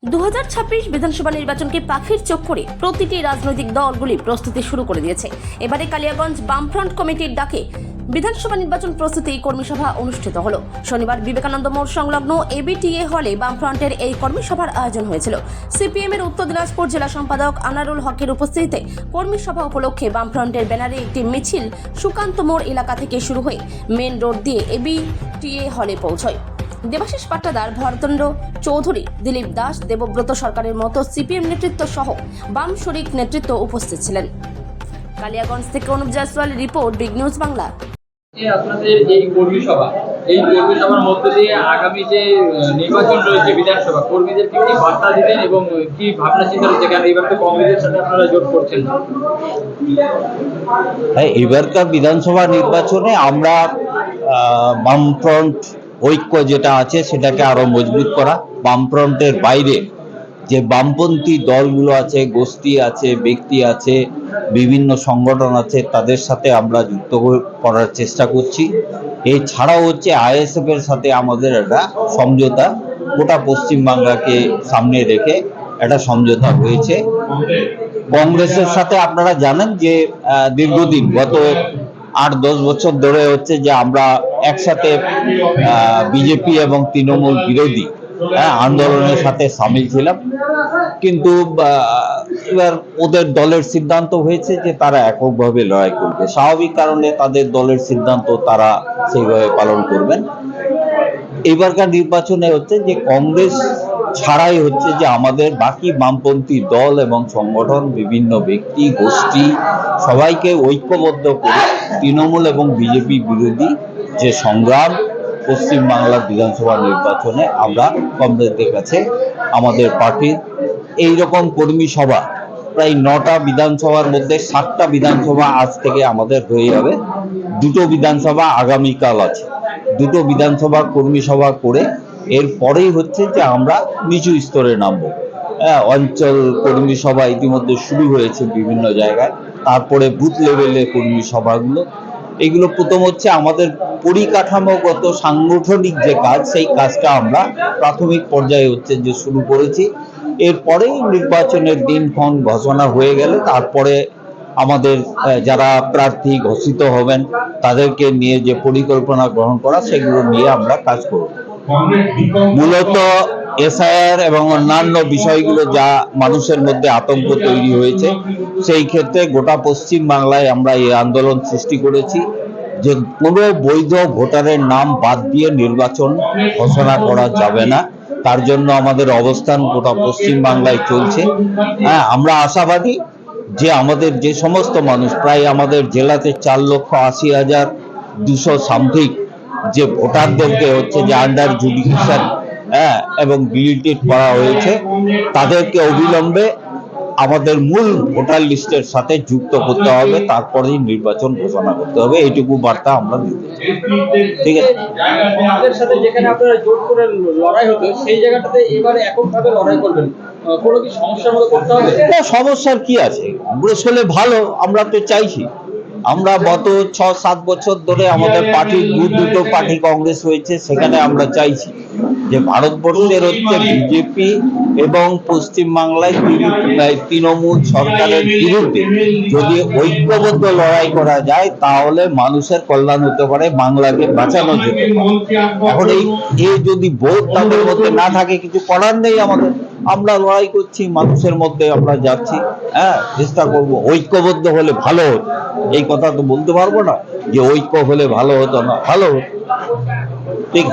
2026 বিধানসভা নির্বাচনকে পাখির চোখ করে প্রতিটি রাজনৈতিক দলগুলি প্রস্তুতি শুরু করে দিয়েছে। এবারে কালিয়াগঞ্জ বামফ্রন্ট কমিটির ডাকে বিধানসভা নির্বাচন প্রস্তুতি কর্মী সভা অনুষ্ঠিত হলো। শনিবার বিবেকানন্দ মোড় সংলগ্ন এবিটিএ হলে বামফ্রন্টের এই কর্মী সভার আয়োজন হয়েছিল। সিপিএম এর উত্তর দিনাজপুর জেলা সম্পাদক আনারুল হকের উপস্থিতিতে কর্মী সভা উপলক্ষে বামফ্রন্টের ব্যানারে একটি মিছিল সুকান্ত মোড় এলাকা থেকে শুরু হয়ে মেন রোড দিয়ে এবিটিএ হলে পৌঁছয়। দেবাশিস পাট্টাদার, ভরতন্ড চৌধুরী, দিলীপ দাস, দেবব্রত সরকারের মতো সিপিএম নেতৃত্ব সহ বাম শরিক নেতৃত্ব উপস্থিত ছিলেন। কালিয়াগঞ্জ থেকে Anup Jaiswal report, big news Bangla. আপনাদের এই কর্মী সভার মধ্য দিয়ে আগামী যে নির্বাচন রয়েছে বিধানসভা, কর্মীদেরকে কি বার্তা দিবেন এবং কি ভাবনা চিন্তা রয়েছে? কারণ এবার তো কংগ্রেসের সাথে আপনারা জোট করছেন। এবারকার বিধানসভা নির্বাচনে আমরা বামফ্রন্ট ঐক্য যেটা আছে সেটাকে আরো মজবুত করা, বামফ্রন্টের বাইরে যে বামপন্থী দলগুলো আছে, গোষ্ঠী আছে, ব্যক্তি আছে, বিভিন্ন সংগঠন আছে, তাদের সাথে আমরা যুক্ত করার চেষ্টা করছি। এছাড়াও হচ্ছে আইএসএফ এর সাথে আমাদের একটা সমঝোতা, গোটা পশ্চিমবাংলাকে সামনে রেখে একটা সমঝোতা হয়েছে। কংগ্রেসের সাথে আপনারা জানেন যে দীর্ঘদিন গত 8-10 বছর ধরে হচ্ছে যে আমরা একসাথে বিজেপি এবং তৃণমূল বিরোধী আন্দোলনের সাথে সামিল ছিলাম, কিন্তু এবার ওদের দলের সিদ্ধান্ত হয়েছে যে তারা এককভাবে লড়াই করবে। স্বাভাবিক কারণে তাদের দলের সিদ্ধান্ত তারা সেইভাবে পালন করবেন। এবারকার নির্বাচনে হচ্ছে যে কংগ্রেস ছাড়াই হচ্ছে যে আমাদের বাকি বামপন্থী দল এবং সংগঠন, বিভিন্ন ব্যক্তি গোষ্ঠী সবাইকে ঐক্যবদ্ধ করে তৃণমূল এবং বিজেপি বিরোধী যে সংগ্রাম পশ্চিমবাংলার বিধানসভা নির্বাচনে আমরা কংগ্রেসের কাছে আমাদের পার্টির এইরকম কর্মী সভা প্রায় 9টা বিধানসভার মধ্যে 7টা বিধানসভা আজ থেকে আমাদের হয়ে যাবে। 2টো বিধানসভা আগামীকাল আছে। 2টো বিধানসভা কর্মী সভা করে এরপরেই হচ্ছে যে আমরা নিচু স্তরে নামবো। অঞ্চল কর্মী সভা ইতিমধ্যে শুরু হয়েছে বিভিন্ন জায়গায়, তারপরে বুথ লেভেলে কর্মী সভাগুলো। এগুলো প্রথম হচ্ছে আমাদের পরিকাঠামোগত সাংগঠনিক যে কাজ, সেই কাজটা আমরা প্রাথমিক পর্যায়ে হচ্ছে যে শুরু করেছি। এরপরেই নির্বাচনের দিনক্ষণ ঘোষণা হয়ে গেলে তারপরে আমাদের যারা প্রার্থী ঘোষিত হবেন তাদেরকে নিয়ে যে পরিকল্পনা গ্রহণ করা, সেগুলো নিয়ে আমরা কাজ করব। মূলত এসআইআর এবং অন্যান্য বিষয়গুলো যা মানুষের মধ্যে আতঙ্ক তৈরি হয়েছে, সেই ক্ষেত্রে গোটা পশ্চিম বাংলায় আমরা এই আন্দোলন সৃষ্টি করেছি যে কোনো বৈধ ভোটারের নাম বাদ দিয়ে নির্বাচন ঘোষণা করা যাবে না। তার জন্য আমাদের অবস্থান গোটা পশ্চিম বাংলায় চলছে। আমরা আশাবাদী যে আমাদের যে সমস্ত মানুষ, প্রায় আমাদের জেলাতে 4,80,200 সামথিং যে ভোটারদেরকে হচ্ছে যে আন্ডার জুডিশিয়াল এবং ডিলিটেড করা হয়েছে, তাদেরকে অবিলম্বে আমাদের মূল ভোটার লিস্টের সাথে যুক্ত করতে হবে, তারপরেই নির্বাচন ঘোষণা করতে হবে। এইটুকু বার্তা আমরা দিতে চাই। ঠিক আছে, আমাদের সাথে যেখানে আপনারা জোট করে লড়াই হতো সেই জায়গাটাতে এবারে এককভাবে লড়াই করবেন, কোনো কি সমস্যার মধ্যে পড়তে হবে? সমস্যার কি আছে? কংগ্রেস হলে ভালো, আমরা তো চাইছি। আমরা গত 6-7 বছর ধরে আমাদের পার্টির দুটো পার্টি কংগ্রেস হয়েছে, সেখানে আমরা চাইছি যে ভারতবর্ষের হচ্ছে বিজেপি এবং পশ্চিমবাংলায় তৃণমূল সরকারের বিরুদ্ধে যদি ঐক্যবদ্ধ লড়াই করা যায় তাহলে মানুষের কল্যাণ হতে পারে, বাংলাকে বাঁচানো যেতে পারে। এখন এই যদি বোধ তাদের মধ্যে না থাকে, কিছু করার নেই আমাদের। আমরা লড়াই করছি, মানুষের মধ্যে আমরা যাচ্ছি, চেষ্টা করব। ঐক্যবদ্ধ হলে ভালো হতো, এই কথা তো বলতে পারবো না যে ঐক্য হলে ভালো হতো না, ভালো হতো। ঠিক।